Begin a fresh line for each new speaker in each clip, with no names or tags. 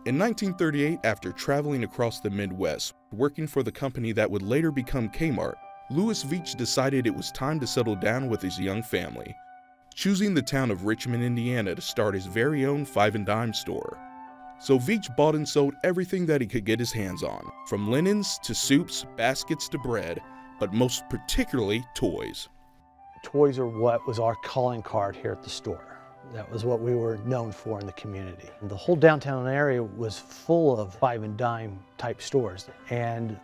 In 1938, after traveling across the Midwest, working for the company that would later become Kmart, Louis Veach decided it was time to settle down with his young family, choosing the town of Richmond, Indiana to start his very own Five and Dime store. So Veach bought and sold everything that he could get his hands on, from linens to soups, baskets to bread, but most particularly toys.
Toys are what was our calling card here at the store. That was what we were known for in the community. The whole downtown area was full of Five and Dime type stores, and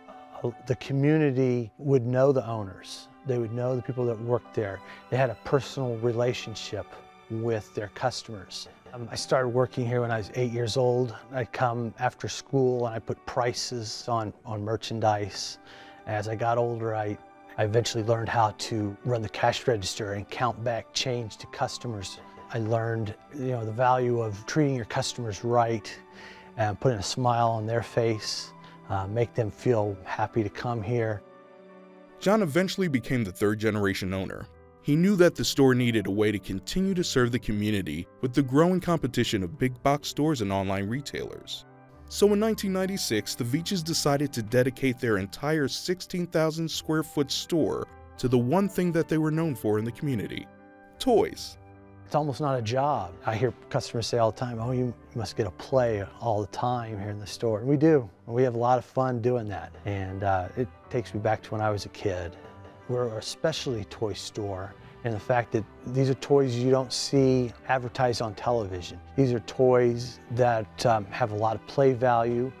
the community would know the owners. They would know the people that worked there. They had a personal relationship with their customers. I started working here when I was 8 years old. I'd come after school and I put prices on merchandise. As I got older, I eventually learned how to run the cash register and count back change to customers. I learned, the value of treating your customers right and putting a smile on their face, make them feel happy to come here.
John eventually became the third-generation owner. He knew that the store needed a way to continue to serve the community with the growing competition of big box stores and online retailers. So in 1996, the Veaches decided to dedicate their entire 16,000 square foot store to the one thing that they were known for in the community: toys.
It's almost not a job. I hear customers say all the time, "Oh, you must get a play all the time here in the store." And we do. We have a lot of fun doing that. And it takes me back to when I was a kid. We're a specialty toy store in the fact that these are toys you don't see advertised on television. These are toys that have a lot of play value,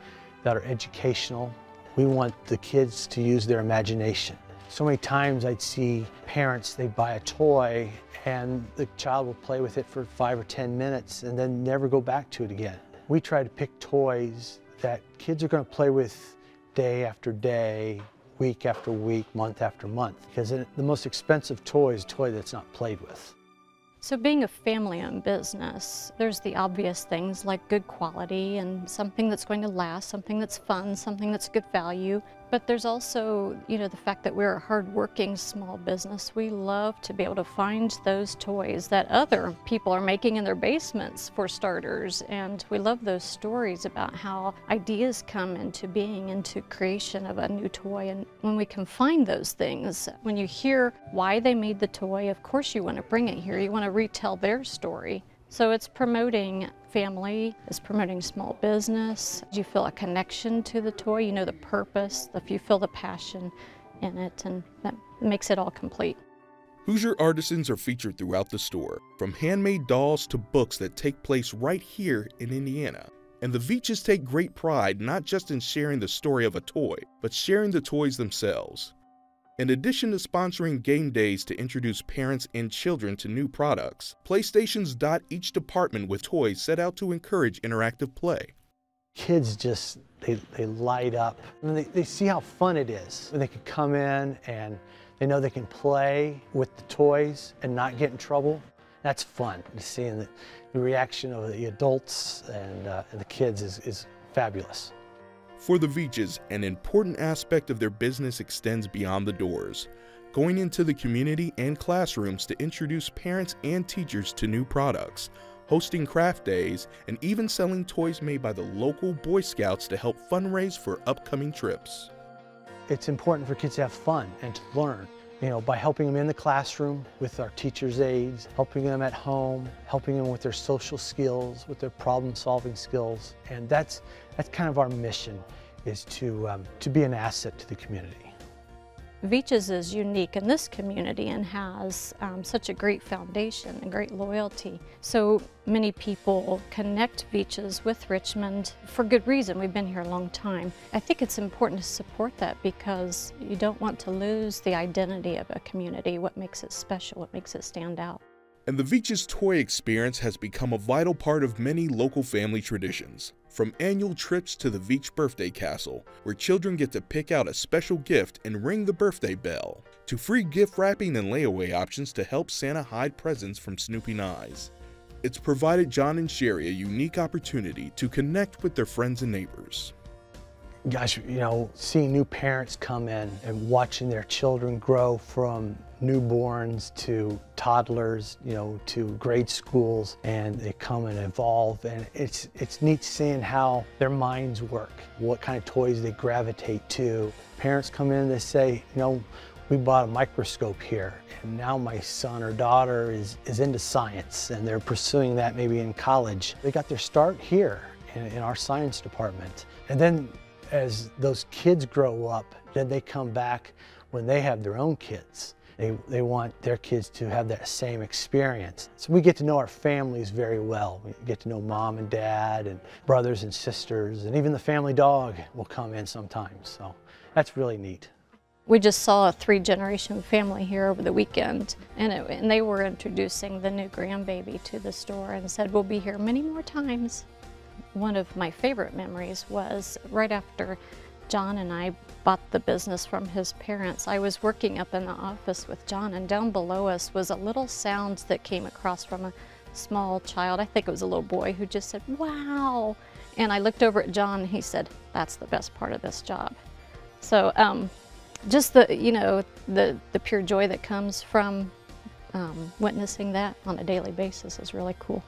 that are educational. We want the kids to use their imagination. So many times I'd see parents, they buy a toy and the child will play with it for 5 or 10 minutes and then never go back to it again. We try to pick toys that kids are going to play with day after day, week after week, month after month, because the most expensive toy is a toy that's not played with.
So being a family-owned business, there's the obvious things like good quality and something that's going to last, something that's fun, something that's good value. But there's also, the fact that we're a hard-working small business. We love to be able to find those toys that other people are making in their basements, for starters. And we love those stories about how ideas come into being, into creation of a new toy. And when we can find those things, when you hear why they made the toy, of course you want to bring it here. You want to retell their story. So it's promoting family, it's promoting small business. You feel a connection to the toy, you know the purpose, you feel the passion in it, and that makes it all complete.
Hoosier artisans are featured throughout the store, from handmade dolls to books that take place right here in Indiana. And the Veaches take great pride not just in sharing the story of a toy, but sharing the toys themselves. In addition to sponsoring game days to introduce parents and children to new products, PlayStations dot each department with toys set out to encourage interactive play.
Kids just, they light up. And they see how fun it is. And they can come in and they know they can play with the toys and not get in trouble. That's fun. Seeing the reaction of the adults and the kids is fabulous.
For the Veaches, an important aspect of their business extends beyond the doors, going into the community and classrooms to introduce parents and teachers to new products, hosting craft days, and even selling toys made by the local Boy Scouts to help fundraise for upcoming trips.
It's important for kids to have fun and to learn, by helping them in the classroom with our teachers' aides, helping them at home, helping them with their social skills, with their problem-solving skills. And that's kind of our mission, is to be an asset to the community.
Veaches is unique in this community and has such a great foundation and great loyalty. So many people connect Veaches with Richmond for good reason. We've been here a long time. I think it's important to support that because you don't want to lose the identity of a community, what makes it special, what makes it stand out.
And the Veaches toy experience has become a vital part of many local family traditions, from annual trips to the Veach Birthday Castle, where children get to pick out a special gift and ring the birthday bell, to free gift wrapping and layaway options to help Santa hide presents from snooping eyes. It's provided John and Sherry a unique opportunity to connect with their friends and neighbors.
Gosh, seeing new parents come in and watching their children grow from newborns to toddlers, you know, to grade schools, and they come and evolve, and it's neat seeing how their minds work, what kind of toys they gravitate to. Parents come in and they say, you know, we bought a microscope here, and now my son or daughter is into science, and they're pursuing that maybe in college. They got their start here in our science department. And then as those kids grow up, then they come back when they have their own kids. They want their kids to have that same experience. So we get to know our families very well. We get to know mom and dad and brothers and sisters, and even the family dog will come in sometimes. So that's really neat.
We just saw a 3-generation family here over the weekend, and they were introducing the new grandbaby to the store and said, we'll be here many more times. One of my favorite memories was right after John and I bought the business from his parents. I was working up in the office with John, and down below us was a little sound that came across from a small child. I think it was a little boy who just said, wow. And I looked over at John and he said, that's the best part of this job. So just the, you know, the pure joy that comes from witnessing that on a daily basis is really cool.